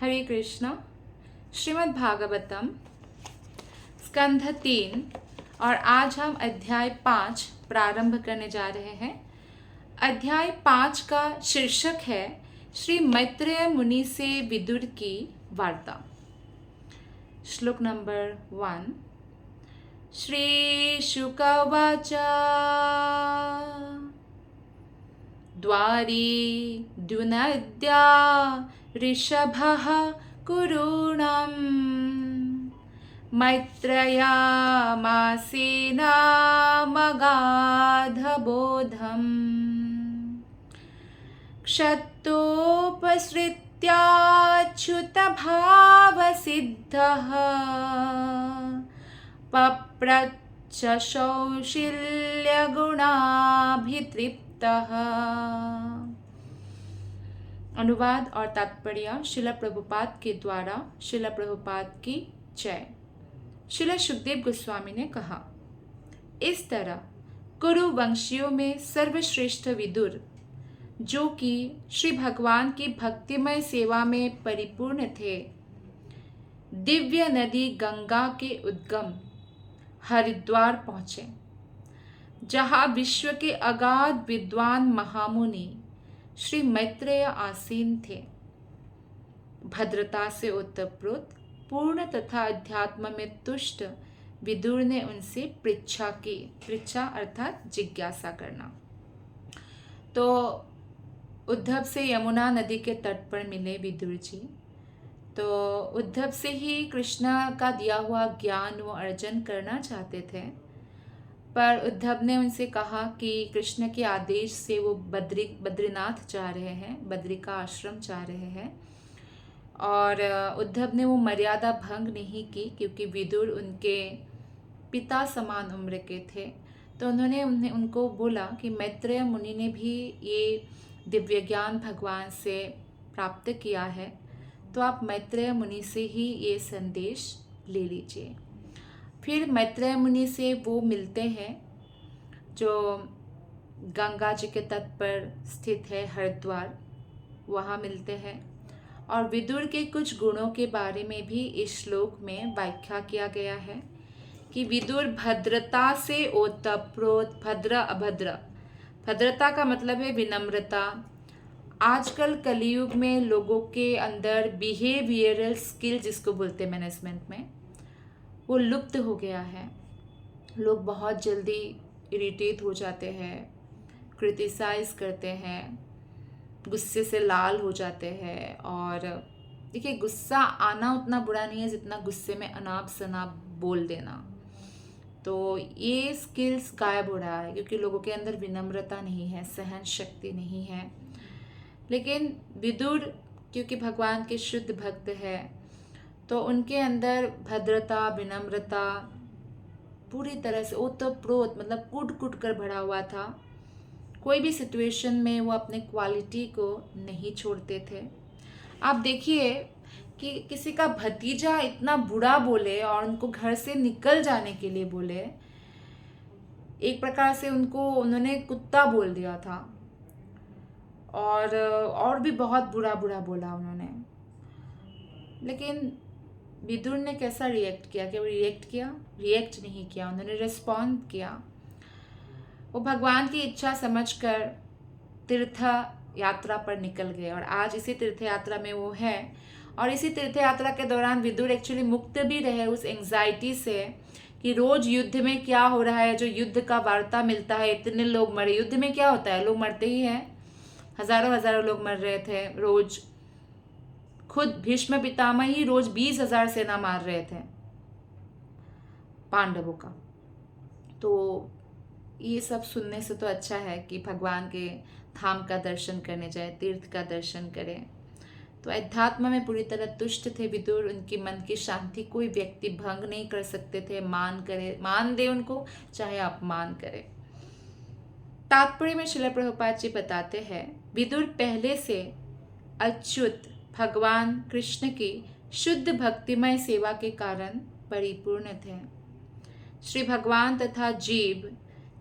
हरे कृष्णा। श्रीमद् भागवतम स्कंध 3 और आज हम अध्याय 5 प्रारंभ करने जा रहे हैं। अध्याय 5 का शीर्षक है श्री मैत्रेय मुनि से विदुर की वार्ता। श्लोक नंबर 1। श्री शुक उवाच द्वारी द्युनद्या ऋषभः कुरूणम् मैत्रयामासीनामगाधबोधम् क्षत्तोपसृत्याच्युतभावसिद्धः पप्रच्छ शौशिल्यगुणाभितृप्तः। अनुवाद और तात्पर्य श्रील प्रभुपाद के द्वारा। श्रील प्रभुपाद की जय। श्रील सुखदेव गोस्वामी ने कहा, इस तरह कुरु वंशियों में सर्वश्रेष्ठ विदुर, जो कि श्री भगवान की भक्तिमय सेवा में परिपूर्ण थे, दिव्य नदी गंगा के उद्गम हरिद्वार पहुँचे, जहाँ विश्व के अगाध विद्वान महामुनि श्री मैत्रेय आसीन थे। भद्रता से ओतप्रोत, पूर्ण तथा अध्यात्म में तुष्ट विदुर ने उनसे पृच्छा की। पृच्छा अर्थात जिज्ञासा करना। तो उद्धव से यमुना नदी के तट पर मिले विदुर जी। तो उद्धव से ही कृष्ण का दिया हुआ ज्ञान वो अर्जन करना चाहते थे, पर उद्धव ने उनसे कहा कि कृष्ण के आदेश से वो बद्रीनाथ जा रहे हैं, बद्री का आश्रम जा रहे हैं। और उद्धव ने वो मर्यादा भंग नहीं की, क्योंकि विदुर उनके पिता समान उम्र के थे। तो उन्होंने उनको बोला कि मैत्रेय मुनि ने भी ये दिव्य ज्ञान भगवान से प्राप्त किया है, तो आप मैत्रेय मुनि से ही ये संदेश ले लीजिए। फिर मैत्रेय मुनि से वो मिलते हैं जो गंगा जी के तट पर स्थित है, हरिद्वार, वहाँ मिलते हैं। और विदुर के कुछ गुणों के बारे में भी इस श्लोक में व्याख्या किया गया है कि विदुर भद्रता से ओतप्रोत, भद्र अभद्र। भद्रता का मतलब है विनम्रता। आजकल कलयुग में लोगों के अंदर बिहेवियरल स्किल, जिसको बोलते हैं मैनेजमेंट में, वो लुप्त हो गया है। लोग बहुत जल्दी इरिटेट हो जाते हैं, क्रिटिसाइज करते हैं, गुस्से से लाल हो जाते हैं। और देखिए, गुस्सा आना उतना बुरा नहीं है जितना गुस्से में अनाप शनाप बोल देना। तो ये स्किल्स गायब हो रहा है, क्योंकि लोगों के अंदर विनम्रता नहीं है, सहन शक्ति नहीं है। लेकिन विदुर क्योंकि भगवान के शुद्ध भक्त है, तो उनके अंदर भद्रता, विनम्रता पूरी तरह से ओतप्रोत, मतलब कूट कूट कर भरा हुआ था। कोई भी सिचुएशन में वो अपने क्वालिटी को नहीं छोड़ते थे। आप देखिए कि किसी का भतीजा इतना बुरा बोले और उनको घर से निकल जाने के लिए बोले, एक प्रकार से उन्होंने कुत्ता बोल दिया था। और भी बहुत बुरा बुरा बोला उन्होंने। लेकिन विदुर ने कैसा रिएक्ट किया? कि वो रिएक्ट नहीं किया, उन्होंने रिस्पॉन्ड किया। वो भगवान की इच्छा समझकर तीर्थ यात्रा पर निकल गए, और आज इसी तीर्थ यात्रा में वो है। और इसी तीर्थ यात्रा के दौरान विदुर एक्चुअली मुक्त भी रहे उस एंग्जाइटी से कि रोज युद्ध में क्या हो रहा है, जो युद्ध का वार्ता मिलता है, इतने लोग मरे। युद्ध में क्या होता है, लोग मरते ही हैं, हजारों लोग मर रहे थे रोज। खुद भीष्म पितामह ही रोज 20,000 सेना मार रहे थे पांडवों का। तो ये सब सुनने से तो अच्छा है कि भगवान के धाम का दर्शन करने जाए, तीर्थ का दर्शन करें। तो अध्यात्म में पूरी तरह तुष्ट थे विदुर। उनकी मन की शांति कोई व्यक्ति भंग नहीं कर सकते थे, मान दे उनको, चाहे अपमान करे। तात्पर्य में श्रील प्रभुपाद जी बताते हैं, विदुर पहले से अच्युत भगवान कृष्ण की शुद्ध भक्तिमय सेवा के कारण परिपूर्ण थे। श्री भगवान तथा जीव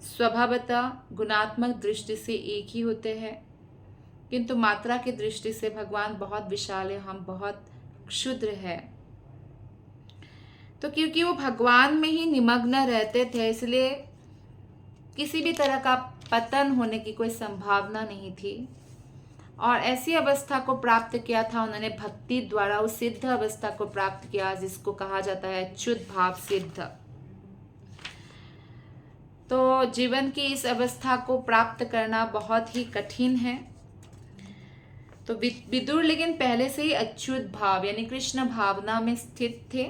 स्वभावतः गुणात्मक दृष्टि से एक ही होते हैं, किंतु मात्रा की दृष्टि से भगवान बहुत विशाल है, हम बहुत क्षुद्र है। तो क्योंकि वो भगवान में ही निमग्न रहते थे, इसलिए किसी भी तरह का पतन होने की कोई संभावना नहीं थी। और ऐसी अवस्था को प्राप्त किया था उन्होंने भक्ति द्वारा, उस सिद्ध अवस्था को प्राप्त किया जिसको कहा जाता है अच्युत भाव सिद्ध। तो जीवन की इस अवस्था को प्राप्त करना बहुत ही कठिन है। तो विदुर लेकिन पहले से ही अच्युत भाव यानी कृष्ण भावना में स्थित थे,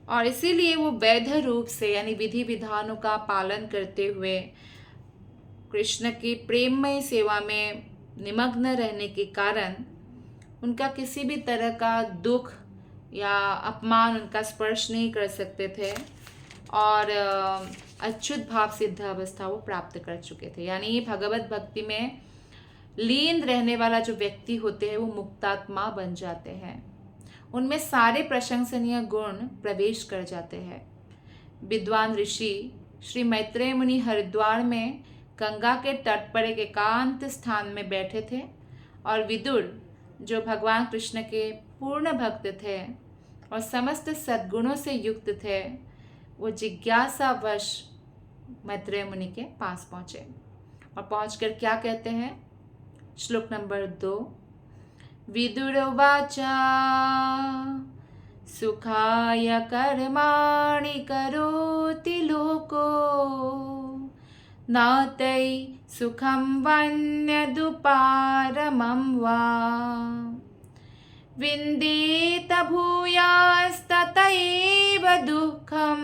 और इसीलिए वो वैध रूप से यानी विधि विधानों का पालन करते हुए कृष्ण की प्रेममय सेवा में निमग्न रहने के कारण उनका किसी भी तरह का दुख या अपमान उनका स्पर्श नहीं कर सकते थे, और अच्युत भाव सिद्ध अवस्था वो प्राप्त कर चुके थे। यानी भगवत भक्ति में लीन रहने वाला जो व्यक्ति होते हैं वो मुक्तात्मा बन जाते हैं, उनमें सारे प्रशंसनीय गुण प्रवेश कर जाते हैं। विद्वान ऋषि श्री मैत्रेय मुनि हरिद्वार में गंगा के तट पर एक एकांत स्थान में बैठे थे, और विदुर जो भगवान कृष्ण के पूर्ण भक्त थे और समस्त सद्गुणों से युक्त थे, वो जिज्ञासावश मैत्रेय मुनि के पास पहुँचे और पहुंचकर क्या कहते हैं, श्लोक नंबर 2, विदुरवाच सुखाय कर्माणि करोति लोको न तै सुखं वन्यदुपारमं वा विन्देत भूयास्ततैव दुःखं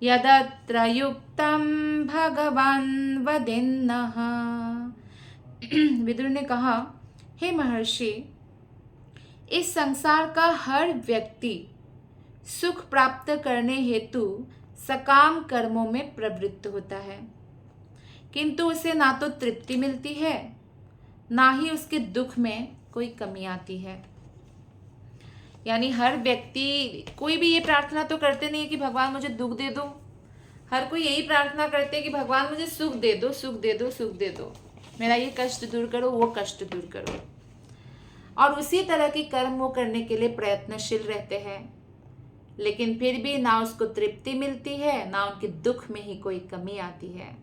यदत्र युक्तं भगवान् वदेन्नः। विदुर ने कहा, हे महर्षि, इस संसार का हर व्यक्ति सुख प्राप्त करने हेतु सकाम कर्मों में प्रवृत्त होता है, किंतु उसे ना तो तृप्ति मिलती है ना ही उसके दुख में कोई कमी आती है। यानी हर व्यक्ति, कोई भी ये प्रार्थना तो करते नहीं है कि भगवान मुझे दुख दे दो, हर कोई यही प्रार्थना करते हैं कि भगवान मुझे सुख दे दो, सुख दे दो, सुख दे दो, मेरा ये कष्ट दूर करो, वो कष्ट दूर करो। और उसी तरह की कर्म वो करने के लिए प्रयत्नशील रहते हैं, लेकिन फिर भी ना उसको तृप्ति मिलती है ना उनके दुख में ही कोई कमी आती है।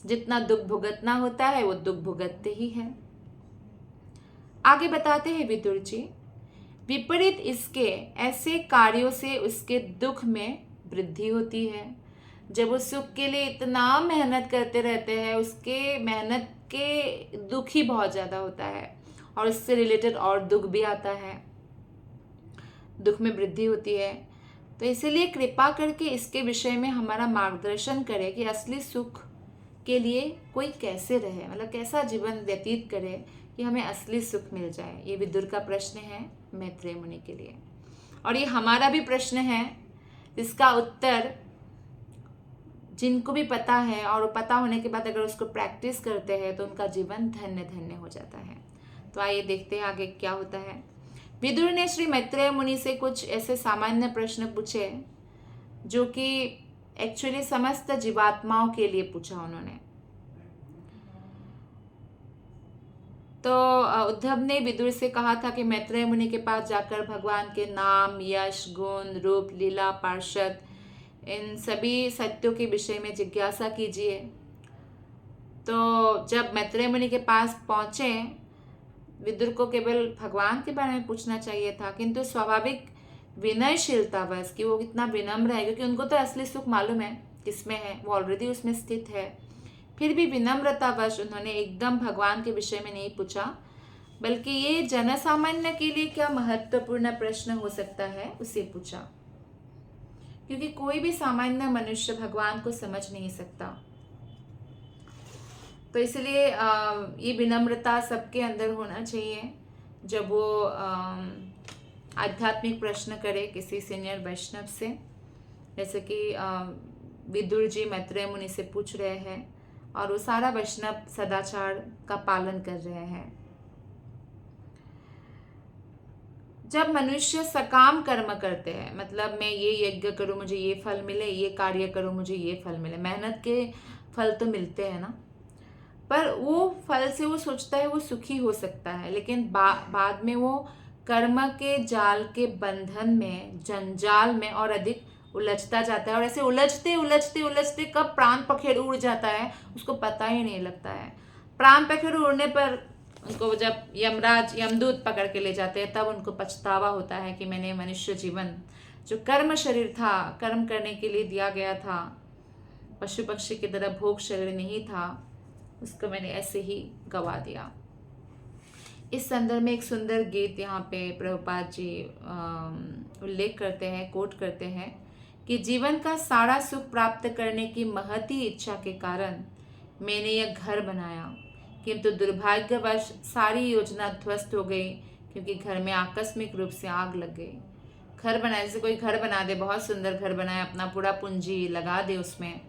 जितना दुख भुगतना होता है वो दुख भुगतते ही हैं। आगे बताते हैं विदुर जी, विपरीत इसके ऐसे कार्यों से उसके दुख में वृद्धि होती है। जब वो सुख के लिए इतना मेहनत करते रहते हैं, उसके मेहनत के दुख ही बहुत ज़्यादा होता है, और इससे रिलेटेड और दुख भी आता है, दुख में वृद्धि होती है। तो इसीलिए कृपा करके इसके विषय में हमारा मार्गदर्शन करें कि असली सुख के लिए कोई कैसे रहे, मतलब कैसा जीवन व्यतीत करे कि हमें असली सुख मिल जाए। ये विदुर का प्रश्न है मैत्रेय मुनि के लिए, और ये हमारा भी प्रश्न है। इसका उत्तर जिनको भी पता है और पता होने के बाद अगर उसको प्रैक्टिस करते हैं तो उनका जीवन धन्य धन्य हो जाता है। तो आइए देखते हैं आगे क्या होता है। विदुर ने श्री मैत्रेय मुनि से कुछ ऐसे सामान्य प्रश्न पूछे जो कि एक्चुअली समस्त जीवात्माओं के लिए पूछा उन्होंने। तो उद्धव ने विदुर से कहा था कि मैत्रेय मुनि के पास जाकर भगवान के नाम, यश, गुण, रूप, लीला, पार्षद, इन सभी सत्यों के विषय में जिज्ञासा कीजिए। तो जब मैत्रेय मुनि के पास पहुंचे, विदुर को केवल भगवान के बारे में पूछना चाहिए था, किंतु स्वाभाविक विनयशीलतावश कि वो कितना विनम्र है, क्योंकि उनको तो असली सुख मालूम है किसमें है, वो ऑलरेडी उसमें स्थित है। फिर भी विनम्रतावश उन्होंने एकदम भगवान के विषय में नहीं पूछा, बल्कि ये जनसामान्य के लिए क्या महत्वपूर्ण प्रश्न हो सकता है उसे पूछा, क्योंकि कोई भी सामान्य मनुष्य भगवान को समझ नहीं सकता। तो इसलिए ये विनम्रता सबके अंदर होना चाहिए जब वो आध्यात्मिक प्रश्न करे किसी सीनियर वैष्णव से, जैसे कि विदुर जी मैत्रेय मुनि से पूछ रहे हैं और वो सारा वैष्णव सदाचार का पालन कर रहे हैं। जब मनुष्य सकाम कर्म करते हैं, मतलब मैं ये यज्ञ करूँ मुझे ये फल मिले, ये कार्य करूँ मुझे ये फल मिले, मेहनत के फल तो मिलते हैं ना, पर वो फल से वो सोचता है वो सुखी हो सकता है, लेकिन बाद में वो कर्म के जाल के बंधन में, जंजाल में और अधिक उलझता जाता है। और ऐसे उलझते उलझते उलझते कब प्राण पखेरु उड़ जाता है उसको पता ही नहीं लगता है। प्राण पखेरु उड़ने पर उनको जब यमराज यमदूत पकड़ के ले जाते हैं तब उनको पछतावा होता है कि मैंने मनुष्य जीवन जो कर्म शरीर था, कर्म करने के लिए दिया गया था, पशु पक्षी की तरह भोग शरीर नहीं था, उसको मैंने ऐसे ही गवा दिया। इस संदर्भ में एक सुंदर गीत यहाँ पे प्रभुपाद जी उल्लेख करते हैं, कोट करते हैं कि जीवन का सारा सुख प्राप्त करने की महती इच्छा के कारण मैंने यह घर बनाया, किंतु दुर्भाग्यवश सारी योजना ध्वस्त हो गई क्योंकि घर में आकस्मिक रूप से आग लग गई। घर बनाए, जैसे कोई घर बना दे, बहुत सुंदर घर बनाए, अपना पूरा पूंजी लगा दे उसमें,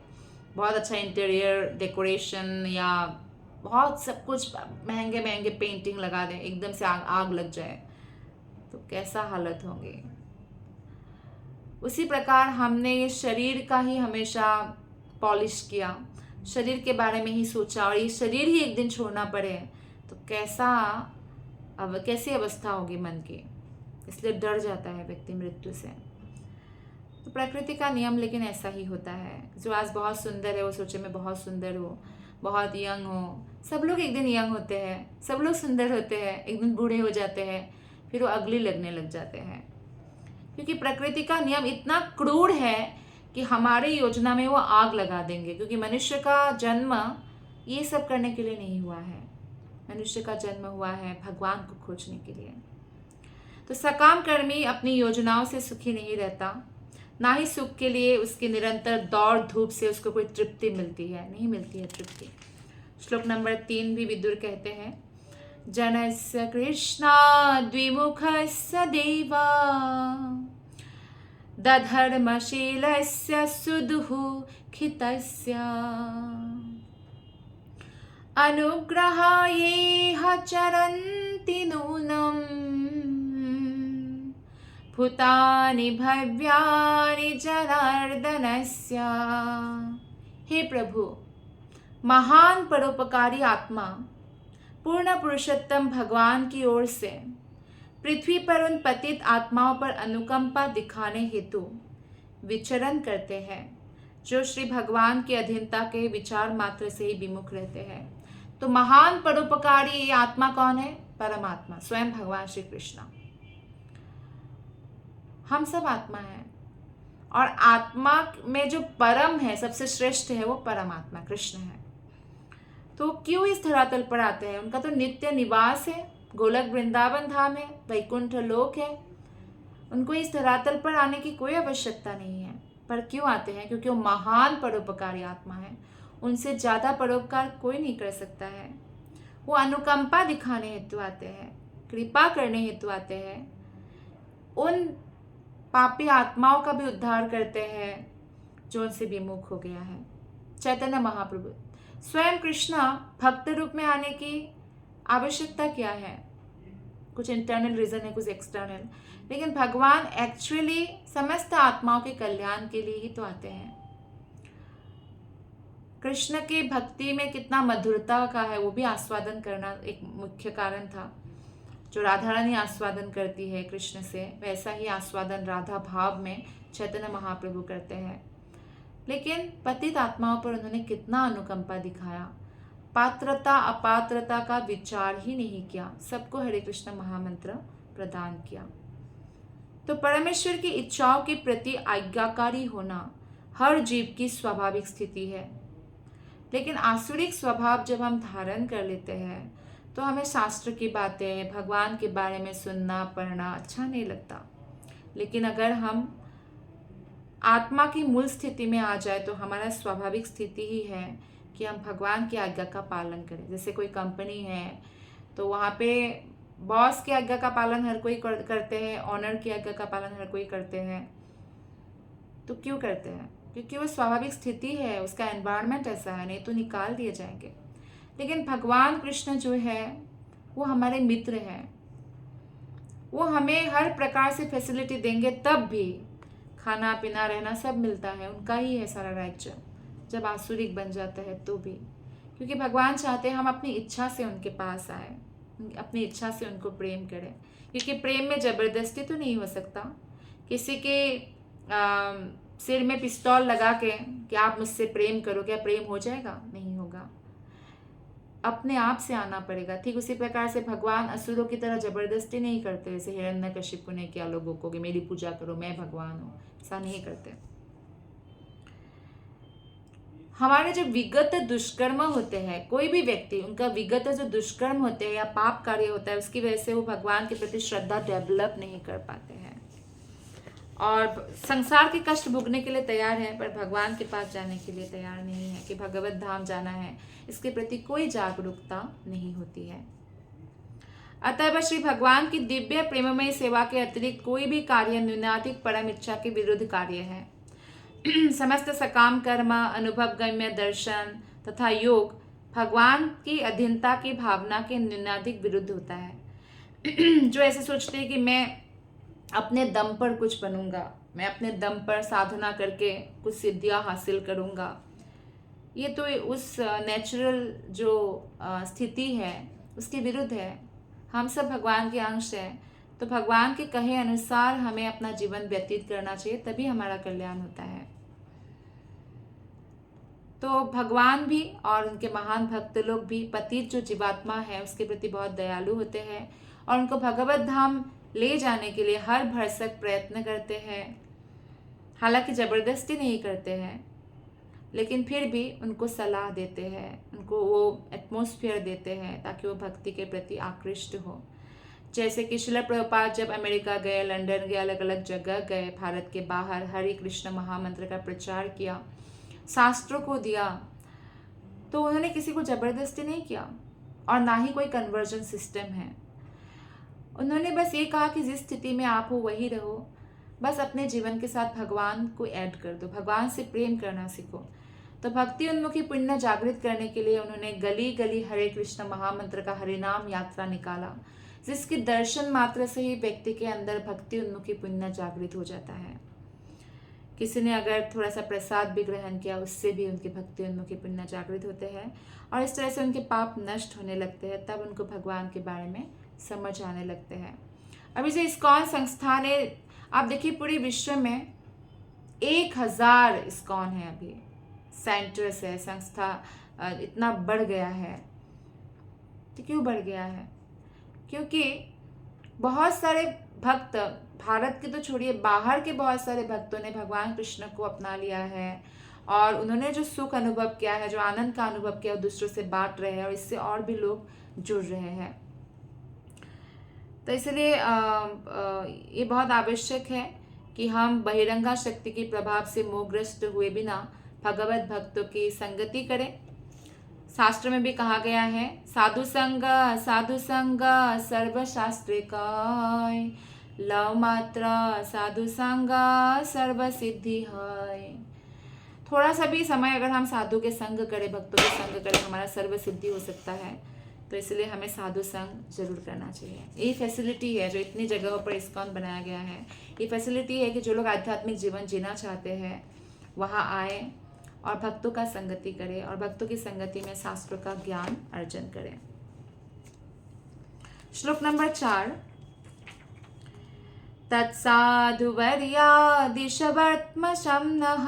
बहुत अच्छा इंटीरियर डेकोरेशन या बहुत सब कुछ महंगे महंगे पेंटिंग लगा दें, एकदम से आग लग जाए तो कैसा हालत होंगे। उसी प्रकार हमने ये शरीर का ही हमेशा पॉलिश किया, शरीर के बारे में ही सोचा और ये शरीर ही एक दिन छोड़ना पड़े तो कैसी अवस्था होगी मन की। इसलिए डर जाता है व्यक्ति मृत्यु से। तो प्रकृति का नियम लेकिन ऐसा ही होता है, जो आज बहुत सुंदर है वो सोचे मैं बहुत सुंदर हूँ, बहुत यंग हो। सब लोग एक दिन यंग होते हैं, सब लोग सुंदर होते हैं, एक दिन बूढ़े हो जाते हैं, फिर वो अगली लगने लग जाते हैं। क्योंकि प्रकृति का नियम इतना क्रूर है कि हमारी योजना में वो आग लगा देंगे। क्योंकि मनुष्य का जन्म ये सब करने के लिए नहीं हुआ है, मनुष्य का जन्म हुआ है भगवान को खोजने के लिए। तो सकाम कर्मी अपनी योजनाओं से सुखी नहीं रहता, ना ही सुख के लिए उसकी निरंतर दौड़ धूप से उसको कोई तृप्ति मिलती है, नहीं मिलती है तृप्ति। श्लोक नंबर 3 भी विदुर कहते हैं, जनस्य कृष्णा द्विमुखस्य देवा दधर्मशीलस्य सुदुःखितस्य अनुग्रहायेह चरन्ति नूनम् भूतानि भव्यानि जनार्दनस्य। हे प्रभु, महान परोपकारी आत्मा पूर्ण पुरुषोत्तम भगवान की ओर से पृथ्वी पर उन पतित आत्माओं पर अनुकंपा दिखाने हेतु विचरण करते हैं जो श्री भगवान की अधीनता के विचार मात्र से ही विमुख रहते हैं। तो महान परोपकारी ये आत्मा कौन है? परमात्मा, स्वयं भगवान श्री कृष्ण। हम सब आत्मा है और आत्मा में जो परम है, सबसे श्रेष्ठ है, वो परमात्मा कृष्ण है। तो क्यों इस धरातल पर आते हैं? उनका तो नित्य निवास है, गोलक वृंदावन धाम है, वैकुंठ लोक है, उनको इस धरातल पर आने की कोई आवश्यकता नहीं है। पर क्यों आते हैं? क्योंकि वो महान परोपकारी आत्मा है, उनसे ज्यादा परोपकार कोई नहीं कर सकता है। वो अनुकंपा दिखाने हेतु आते हैं, कृपा करने हेतु आते हैं, उन पापी आत्माओं का भी उद्धार करते हैं जो उनसे विमुख हो गया है। चैतन्य महाप्रभु स्वयं कृष्ण भक्त रूप में आने की आवश्यकता क्या है? कुछ इंटरनल रीजन है, कुछ एक्सटर्नल, लेकिन भगवान एक्चुअली समस्त आत्माओं के कल्याण के लिए ही तो आते हैं। कृष्ण के भक्ति में कितना मधुरता का है वो भी आस्वादन करना एक मुख्य कारण था। जो राधा रानी आस्वादन करती है कृष्ण से, वैसा ही आस्वादन राधा भाव में चैतन्य महाप्रभु करते हैं। लेकिन पतित आत्माओं पर उन्होंने कितना अनुकंपा दिखाया, पात्रता अपात्रता का विचार ही नहीं किया, सबको हरे कृष्ण महामंत्र प्रदान किया। तो परमेश्वर की इच्छाओं के प्रति आज्ञाकारी होना हर जीव की स्वाभाविक स्थिति है। लेकिन आसुरिक स्वभाव जब हम धारण कर लेते हैं तो हमें शास्त्र की बातें, भगवान के बारे में सुनना पढ़ना अच्छा नहीं लगता। लेकिन अगर हम आत्मा की मूल स्थिति में आ जाए तो हमारा स्वाभाविक स्थिति ही है कि हम भगवान की आज्ञा का पालन करें। जैसे कोई कंपनी है तो वहाँ पे बॉस की आज्ञा का पालन हर कोई करते हैं, ऑनर की आज्ञा का पालन हर कोई करते हैं। तो क्यों करते हैं? क्योंकि वो स्वाभाविक स्थिति है, उसका एनवायरनमेंट ऐसा है, नहीं तो निकाल दिए जाएंगे। लेकिन भगवान कृष्ण जो है वो हमारे मित्र हैं, वो हमें हर प्रकार से फैसिलिटी देंगे, तब भी खाना पीना रहना सब मिलता है, उनका ही है सारा राज्य। जब आसुरिक बन जाता है तो भी, क्योंकि भगवान चाहते हैं हम अपनी इच्छा से उनके पास आए। अपनी इच्छा से उनको प्रेम करें, क्योंकि प्रेम में ज़बरदस्ती तो नहीं हो सकता। किसी के सिर में पिस्तौल लगा के कि आप मुझसे प्रेम करो, क्या प्रेम हो जाएगा? नहीं होगा, अपने आप से आना पड़ेगा। ठीक उसी प्रकार से भगवान असुरों की तरह जबरदस्ती नहीं करते, जैसे हिरण्यकशिपु ने किया लोगों को कि मेरी पूजा करो, मैं भगवान हूँ, ऐसा नहीं करते। हमारे जो विगत दुष्कर्म होते हैं, कोई भी व्यक्ति उनका विगत जो दुष्कर्म होते हैं या पाप कार्य होता है, उसकी वजह से वो भगवान के प्रति श्रद्धा डेवलप नहीं कर पाते हैं और संसार के कष्ट भोगने के लिए तैयार है, पर भगवान के पास जाने के लिए तैयार नहीं है कि भगवत धाम जाना है, इसके प्रति कोई जागरूकता नहीं होती है। अतः श्री भगवान की दिव्य प्रेममय सेवा के अतिरिक्त कोई भी कार्य न्यूनाधिक परम इच्छा के विरुद्ध कार्य है। समस्त सकाम कर्म, अनुभवगम्य दर्शन तथा योग भगवान की अधीनता की भावना के न्यूनाधिक विरुद्ध होता है। जो ऐसे सोचते हैं कि मैं अपने दम पर कुछ बनूंगा, मैं अपने दम पर साधना करके कुछ सिद्धियां हासिल करूंगा, ये तो उस नेचुरल जो स्थिति है उसके विरुद्ध है। हम सब भगवान के अंश हैं, तो भगवान के कहे अनुसार हमें अपना जीवन व्यतीत करना चाहिए, तभी हमारा कल्याण होता है। तो भगवान भी और उनके महान भक्त लोग भी पतित जो जीवात्मा है उसके प्रति बहुत दयालु होते हैं और उनको भगवत धाम ले जाने के लिए हर भरसक प्रयत्न करते हैं। हालांकि जबरदस्ती नहीं करते हैं, लेकिन फिर भी उनको सलाह देते हैं, उनको वो एटमॉस्फेयर देते हैं ताकि वो भक्ति के प्रति आकृष्ट हो। जैसे कि श्रील प्रभुपाद जब अमेरिका गए, लंदन गए, अलग अलग जगह गए, भारत के बाहर हरे कृष्ण महामंत्र का प्रचार किया, शास्त्रों को दिया, तो उन्होंने किसी को जबरदस्ती नहीं किया और ना ही कोई कन्वर्जन सिस्टम है। उन्होंने बस ये कहा कि जिस स्थिति में आप हो वही रहो, बस अपने जीवन के साथ भगवान को ऐड कर दो, भगवान से प्रेम करना सीखो। तो भक्ति उन्मुखी पुण्य जागृत करने के लिए उन्होंने गली गली हरे कृष्ण महामंत्र का हरिनाम यात्रा निकाला, जिसके दर्शन मात्र से ही व्यक्ति के अंदर भक्ति उन्मुखी पुण्य जागृत हो जाता है। किसी ने अगर थोड़ा सा प्रसाद भी ग्रहण किया, उससे भी उनके भक्ति उन्मुखी पुण्य जागृत होते हैं और इस तरह से उनके पाप नष्ट होने लगते हैं। तब उनको भगवान के बारे में समझ आने लगते हैं। अभी जो इस्कॉन संस्था ने, आप देखिए पूरे विश्व में 1000 इस्कॉन है, अभी सेंटर्स है, संस्था इतना बढ़ गया है। तो क्यों बढ़ गया है? क्योंकि बहुत सारे भक्त, भारत के तो छोड़िए, बाहर के बहुत सारे भक्तों ने भगवान कृष्ण को अपना लिया है और उन्होंने जो सुख अनुभव किया है, जो आनंद का अनुभव किया, वो दूसरों से बांट रहे हैं और इससे और भी लोग जुड़ रहे हैं। तो इसलिए ये बहुत आवश्यक है कि हम बहिरंगा शक्ति के प्रभाव से मोहग्रस्त हुए बिना भगवत भक्तों की संगति करें। शास्त्र में भी कहा गया है, साधु संग सर्वशास्त्र काय, लव मात्र साधु संग सर्व सिद्धि है। थोड़ा सा भी समय अगर हम साधु के संग करें, भक्तों के संग करें, हमारा सर्व सिद्धि हो सकता है। तो इसलिए हमें साधु संग जरूर करना चाहिए। ये फैसिलिटी है जो इतनी जगहों पर इस्कॉन बनाया गया है। ये फैसिलिटी है कि जो लोग आध्यात्मिक जीवन जीना चाहते हैं वहाँ आए और भक्तों का संगति करें और भक्तों की संगति में शास्त्रों का ज्ञान अर्जन करें। श्लोक नंबर 4, तत्साधुवर्यादिशवर्त्मशम्नः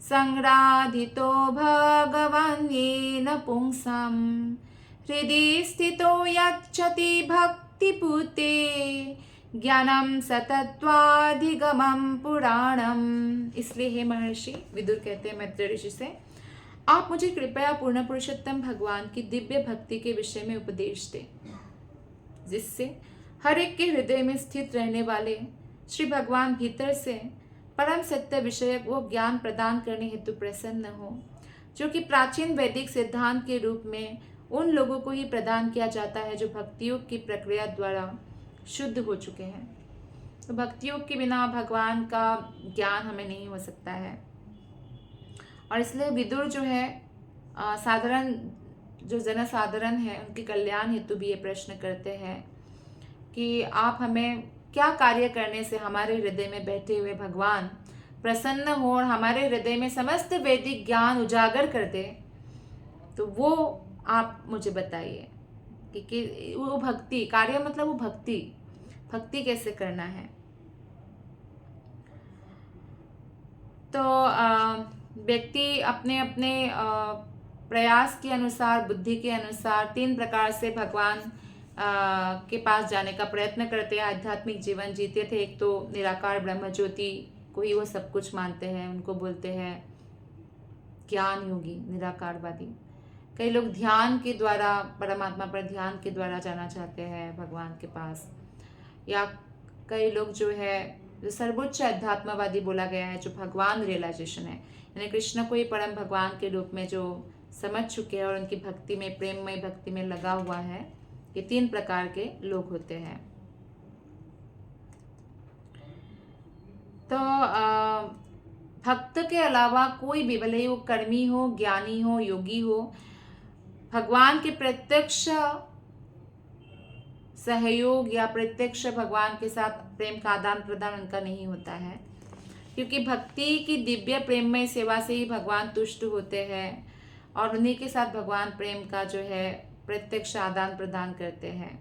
संग्राधितो भगवान् येन पुंसां हृदि स्थितो यच्छति भक्तिपूते ज्ञानम सतत्वाधिगमम पुराणम। इसलिए हे महर्षि, विदुर कहते हैं मैत्रेय ऋषि से, आप मुझे कृपया पूर्ण पुरुषोत्तम भगवान की दिव्य भक्ति के विषय में उपदेश दें, जिससे हर एक के हृदय में स्थित रहने वाले श्री भगवान भीतर से परम सत्य विषयक वो ज्ञान प्रदान करने हेतु प्रसन्न हो, जो कि प्राचीन वैदिक सिद्धांत के रूप में उन लोगों को ही प्रदान किया जाता है जो भक्ति योग की प्रक्रिया द्वारा शुद्ध हो चुके हैं। तो भक्ति योग के बिना भगवान का ज्ञान हमें नहीं हो सकता है। और इसलिए विदुर जो है साधारण जो जनसाधारण है उनके कल्याण हेतु भी ये प्रश्न करते हैं कि आप हमें क्या कार्य करने से हमारे हृदय में बैठे हुए भगवान प्रसन्न हो और हमारे हृदय में समस्त वैदिक ज्ञान उजागर कर दे, तो वो आप मुझे बताइए। कि वो भक्ति, कार्य मतलब वो भक्ति, भक्ति कैसे करना है। तो व्यक्ति अपने अपने प्रयास के अनुसार, बुद्धि के अनुसार 3 प्रकार से भगवान के पास जाने का प्रयत्न करते हैं, आध्यात्मिक जीवन जीते थे। एक तो निराकार ब्रह्म ज्योति को ही वो सब कुछ मानते हैं, उनको बोलते हैं ज्ञान योगी, निराकारवादी। कई लोग ध्यान के द्वारा, परमात्मा पर ध्यान के द्वारा जाना चाहते हैं भगवान के पास। या कई लोग जो है, जो सर्वोच्च अध्यात्मवादी बोला गया है, जो भगवान रियलाइजेशन है, यानी कृष्ण को ही परम भगवान के रूप में जो समझ चुके हैं और उनकी भक्ति में, प्रेममय भक्ति में लगा हुआ है। ये 3 प्रकार के लोग होते हैं। तो भक्त के अलावा कोई भी, भले ही वो कर्मी हो, ज्ञानी हो, योगी हो, भगवान के प्रत्यक्ष सहयोग या प्रत्यक्ष भगवान के साथ प्रेम का आदान प्रदान उनका नहीं होता है, क्योंकि भक्ति की दिव्य प्रेममय सेवा से ही भगवान तुष्ट होते हैं और उन्हीं के साथ भगवान प्रेम का जो है प्रत्यक्ष आदान प्रदान करते हैं।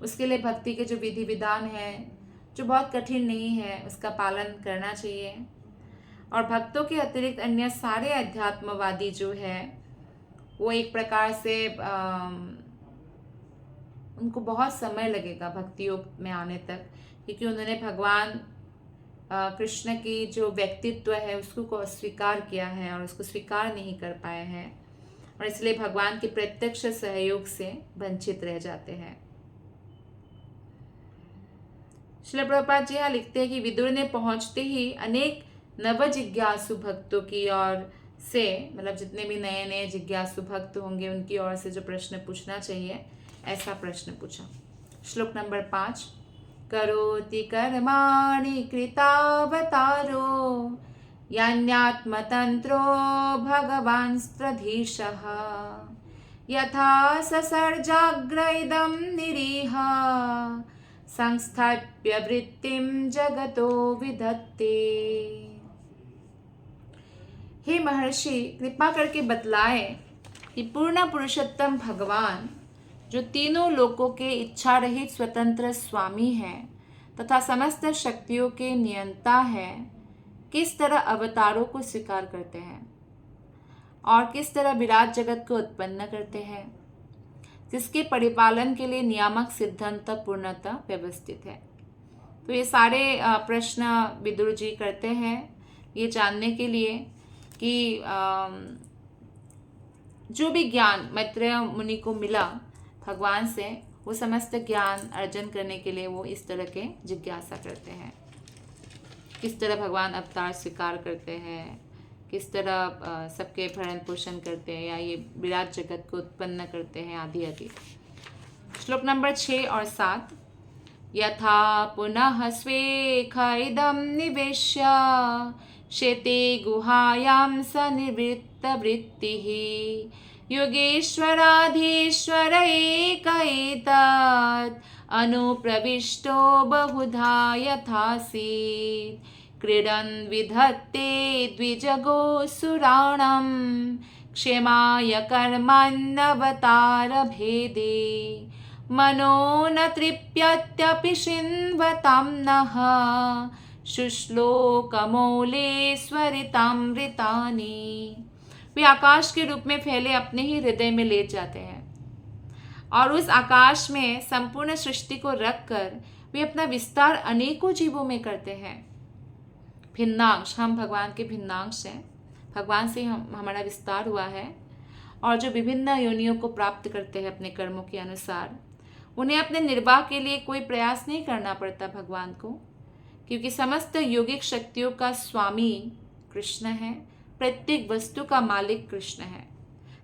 उसके लिए भक्ति के जो विधि विधान है, जो बहुत कठिन नहीं है, उसका पालन करना चाहिए। और भक्तों के अतिरिक्त अन्य सारे अध्यात्मवादी जो है, वो एक प्रकार से उनको बहुत समय लगेगा भक्ति योग में आने तक, क्योंकि उन्होंने भगवान कृष्ण की जो व्यक्तित्व है उसको अस्वीकार किया है और उसको स्वीकार नहीं कर पाए हैं, और इसलिए भगवान के प्रत्यक्ष सहयोग से वंचित रह जाते हैं। श्रील प्रभुपाद जी यहाँ लिखते हैं कि विदुर ने पहुंचते ही अनेक नव जिज्ञासु भक्तों की ओर से, मतलब जितने भी नए नए जिज्ञासु भक्त होंगे उनकी ओर से जो प्रश्न पूछना चाहिए, ऐसा प्रश्न पूछा। श्लोक नंबर 5, करोति कर्माणि कृतावतारो यान्यात्मतंत्रो भगवान्स्त्रधीशः यथा ससर्जाग्र इदं निरीह संस्थाप्य वृत्तिं जगतो विधत्ते। हे महर्षि, कृपा करके बतलाए कि पूर्ण पुरुषोत्तम भगवान, जो तीनों लोकों के इच्छा रहित स्वतंत्र स्वामी हैं तथा समस्त शक्तियों के नियंता हैं, किस तरह अवतारों को स्वीकार करते हैं और किस तरह विराट जगत को उत्पन्न करते हैं, जिसके परिपालन के लिए नियामक सिद्धांत पूर्णतः व्यवस्थित है। तो ये सारे प्रश्न विदुर जी करते हैं ये जानने के लिए कि जो भी ज्ञान मैत्रेय मुनि को मिला भगवान से, वो समस्त ज्ञान अर्जन करने के लिए वो इस तरह के जिज्ञासा करते हैं। किस तरह भगवान अवतार स्वीकार करते हैं, किस तरह सबके भरण पोषण करते हैं, या ये विराट जगत को उत्पन्न करते हैं, आदि आदि। श्लोक नंबर 6 और 7, यथा पुनः स्वेख इदं निवेश्य शेते गुहायां सनिवृत्तवृत्तिः योगेश्वराधीश्वर एक एतत् अनुप्रविष्टो बहुधा यथासीत् क्रीडन् विधत्ते द्विजगोऽसुराणां क्षेमाय कर्मण्यवतारभेदे मनो न तृप्यत्यपि शिन्वतां नः शुश्लोकमौलेश्वरितामृतानि। वे आकाश के रूप में फैले अपने ही हृदय में ले जाते हैं और उस आकाश में संपूर्ण सृष्टि को रखकर वे अपना विस्तार अनेकों जीवों में करते हैं। भिन्नांश, हम भगवान के भिन्नांश हैं, भगवान से हमारा विस्तार हुआ है, और जो विभिन्न योनियों को प्राप्त करते हैं अपने कर्मों के अनुसार, उन्हें अपने निर्वाह के लिए कोई प्रयास नहीं करना पड़ता भगवान को, क्योंकि समस्त योगिक शक्तियों का स्वामी कृष्ण है, प्रत्येक वस्तु का मालिक कृष्ण है।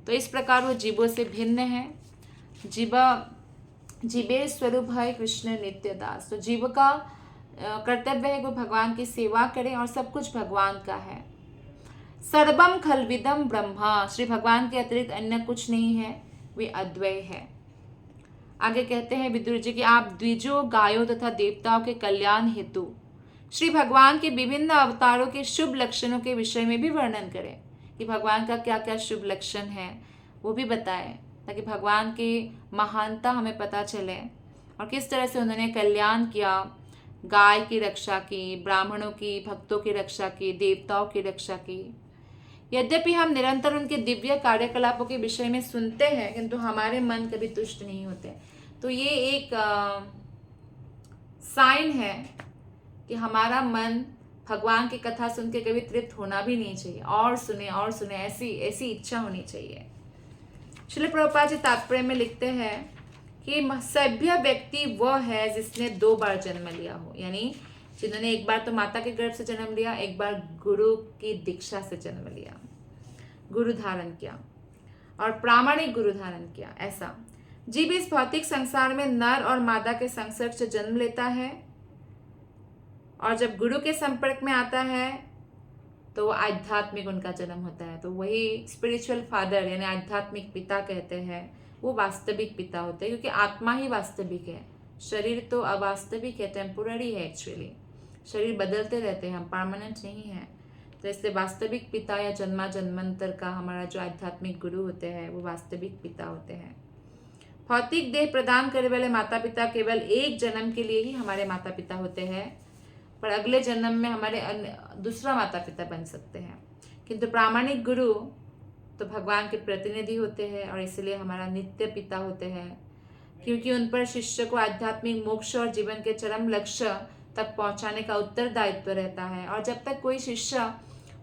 तो इस प्रकार वो जीवों से भिन्न है। जीवे स्वरूप है कृष्ण नित्य दास। तो जीव का कर्तव्य है वो भगवान की सेवा करे और सब कुछ भगवान का है। सर्वम खलविदम ब्रह्मा, श्री भगवान के अतिरिक्त अन्य कुछ नहीं है, वे अद्वय है। आगे कहते हैं विदुर जी कि आप द्विजों, गायों तथा देवताओं के कल्याण हेतु श्री भगवान के विभिन्न अवतारों के शुभ लक्षणों के विषय में भी वर्णन करें कि भगवान का क्या क्या शुभ लक्षण है, वो भी बताएं। ताकि भगवान की महानता हमें पता चले और किस तरह से उन्होंने कल्याण किया, गाय की रक्षा की, ब्राह्मणों की, भक्तों की रक्षा की, देवताओं की रक्षा की। यद्यपि हम निरंतर उनके दिव्य कार्यकलापों के विषय में सुनते हैं, किंतु हमारे मन कभी तुष्ट नहीं होते। तो ये एक साइन है कि हमारा मन भगवान की कथा सुन के कभी तृप्त होना भी नहीं चाहिए, और सुने, ऐसी ऐसी इच्छा होनी चाहिए। श्रील प्रभुपाद जी तात्पर्य में लिखते हैं कि सभ्य व्यक्ति वह है जिसने 2 बार जन्म लिया हो, यानी जिन्होंने एक बार तो माता के गर्भ से जन्म लिया, एक बार गुरु की दीक्षा से जन्म लिया, गुरु धारण किया और प्रामाणिक गुरु धारण किया। ऐसा जीव इस भौतिक संसार में नर और मादा के संसर्ग से जन्म लेता है और जब गुरु के संपर्क में आता है तो आध्यात्मिक उनका जन्म होता है। तो वही स्पिरिचुअल फादर यानी आध्यात्मिक पिता कहते हैं, वो वास्तविक पिता होते हैं, क्योंकि आत्मा ही वास्तविक है, शरीर तो अवास्तविक है, टेम्पोररी है। एक्चुअली शरीर बदलते रहते हैं, हम परमानेंट नहीं है। तो इसलिए वास्तविक पिता या जन्मा जन्मांतर का हमारा जो आध्यात्मिक गुरु होते हैं वो वास्तविक पिता होते हैं। भौतिक देह प्रदान करने वाले माता पिता केवल एक जन्म के लिए ही हमारे माता पिता होते हैं, पर अगले जन्म में हमारे दूसरा माता पिता बन सकते हैं। किंतु प्रामाणिक गुरु तो भगवान के प्रतिनिधि होते हैं और इसलिए हमारा नित्य पिता होते हैं, क्योंकि उन पर शिष्य को आध्यात्मिक मोक्ष और जीवन के चरम लक्ष्य तक पहुंचाने का उत्तरदायित्व रहता है। और जब तक कोई शिष्य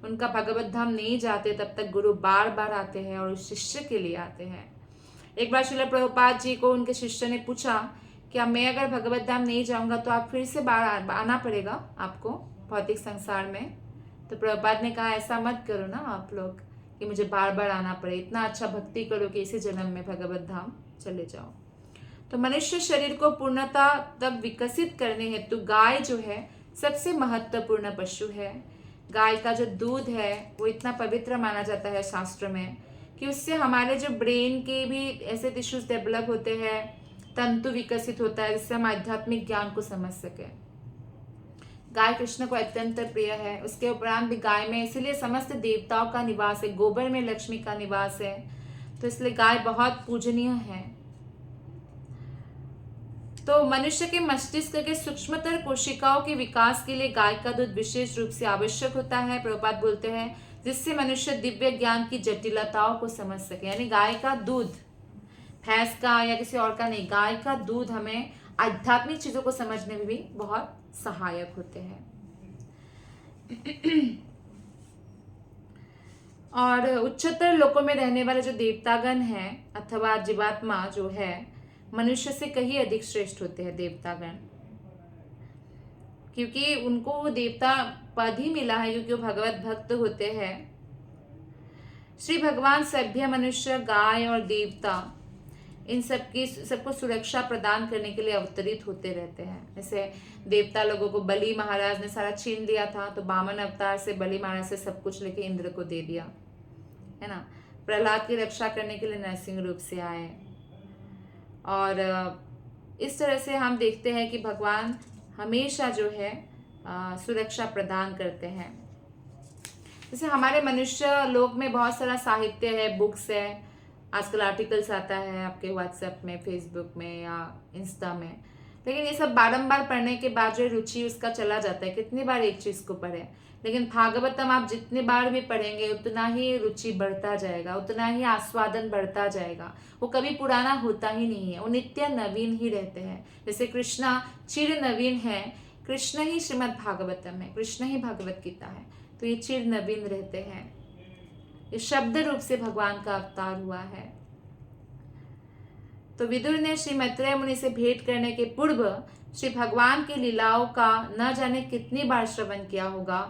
उनका भगवत धाम नहीं जाते, तब तक गुरु बार बार आते हैं और उस शिष्य के लिए आते हैं। एक बार श्रील प्रभुपाद जी को उनके शिष्य ने पूछा, क्या मैं अगर भगवत धाम नहीं जाऊंगा तो आप फिर से बार आना पड़ेगा आपको भौतिक संसार में? तो प्रभुपाद ने कहा, ऐसा मत करो ना आप लोग कि मुझे बार बार आना पड़े, इतना अच्छा भक्ति करो कि इसी जन्म में भगवत धाम चले जाओ। तो मनुष्य शरीर को पूर्णता तक विकसित करने हेतु गाय जो है सबसे महत्वपूर्ण पशु है। गाय का जो दूध है वो इतना पवित्र माना जाता है शास्त्र में कि उससे हमारे जो ब्रेन के भी ऐसे टिश्यूज डेवलप होते हैं, तंतु विकसित होता है, जिससे हम आध्यात्मिक ज्ञान को समझ सके। गाय कृष्ण को अत्यंत प्रिय है। उसके उपरांत भी गाय में इसीलिए समस्त देवताओं का निवास है, गोबर में लक्ष्मी का निवास है, तो इसलिए गाय बहुत पूजनीय है। तो मनुष्य के मस्तिष्क के सूक्ष्मतर कोशिकाओं के विकास के लिए गाय का दूध विशेष रूप से आवश्यक होता है। प्रभुपाद बोलते हैं, जिससे मनुष्य दिव्य ज्ञान की जटिलताओं को समझ सके। यानी गाय का दूध, भैंस का या किसी और का नहीं, गाय का दूध हमें आध्यात्मिक चीजों को समझने में भी बहुत सहायक होते हैं। और उच्चतर लोकों में रहने वाले जो देवतागण हैं अथवा जीवात्मा जो है, मनुष्य से कहीं अधिक श्रेष्ठ होते हैं देवतागण, क्योंकि उनको वो देवता पद ही मिला है, क्योंकि वो भगवत भक्त होते हैं। श्री भगवान सभ्य मनुष्य, गाय और देवता इन सबको सुरक्षा प्रदान करने के लिए अवतरित होते रहते हैं। जैसे देवता लोगों को बलि महाराज ने सारा छीन लिया था, तो वामन अवतार से बलि महाराज से सब कुछ लेके इंद्र को दे दिया, है ना। प्रहलाद की रक्षा करने के लिए नरसिंह रूप से आए। और इस तरह से हम देखते हैं कि भगवान हमेशा जो है सुरक्षा प्रदान करते हैं। जैसे हमारे मनुष्य लोक में बहुत सारा साहित्य है, बुक्स है, आजकल आर्टिकल्स आता है आपके व्हाट्सएप में, फेसबुक में या इंस्टा में, लेकिन ये सब बारंबार पढ़ने के बाद जो रुचि उसका चला जाता है। कितनी बार एक चीज को पढ़े, लेकिन भागवतम आप जितने बार भी पढ़ेंगे उतना ही रुचि बढ़ता जाएगा, उतना ही आस्वादन बढ़ता जाएगा। वो कभी पुराना होता ही नहीं है, वो नित्य नवीन ही रहते हैं। जैसे कृष्णा चिर नवीन है, कृष्ण ही श्रीमद् भागवतम है, कृष्ण ही भगवत गीता है, तो ये चिर नवीन रहते हैं। ये शब्द रूप से भगवान का अवतार हुआ है। तो विदुर ने श्री मैत्रेय मुनि से भेंट करने के पूर्व श्री भगवान की लीलाओं का न जाने कितनी बार श्रवण किया होगा,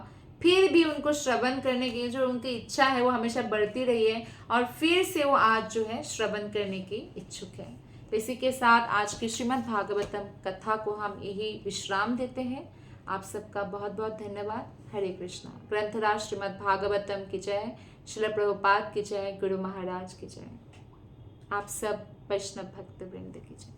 फिर भी उनको श्रवण करने की जो उनकी इच्छा है वो हमेशा बढ़ती रही है, और फिर से वो आज जो है श्रवण करने की इच्छुक है। तो इसी के साथ आज की श्रीमद् भागवतम कथा को हम यही विश्राम देते हैं। आप सबका बहुत बहुत धन्यवाद। हरे कृष्णा। ग्रंथराज श्रीमद् भागवतम की जय, श्रील प्रभुपाद की जय, गुरु महाराज की जय, आप सब वैष्णव भक्त वृंद की जय।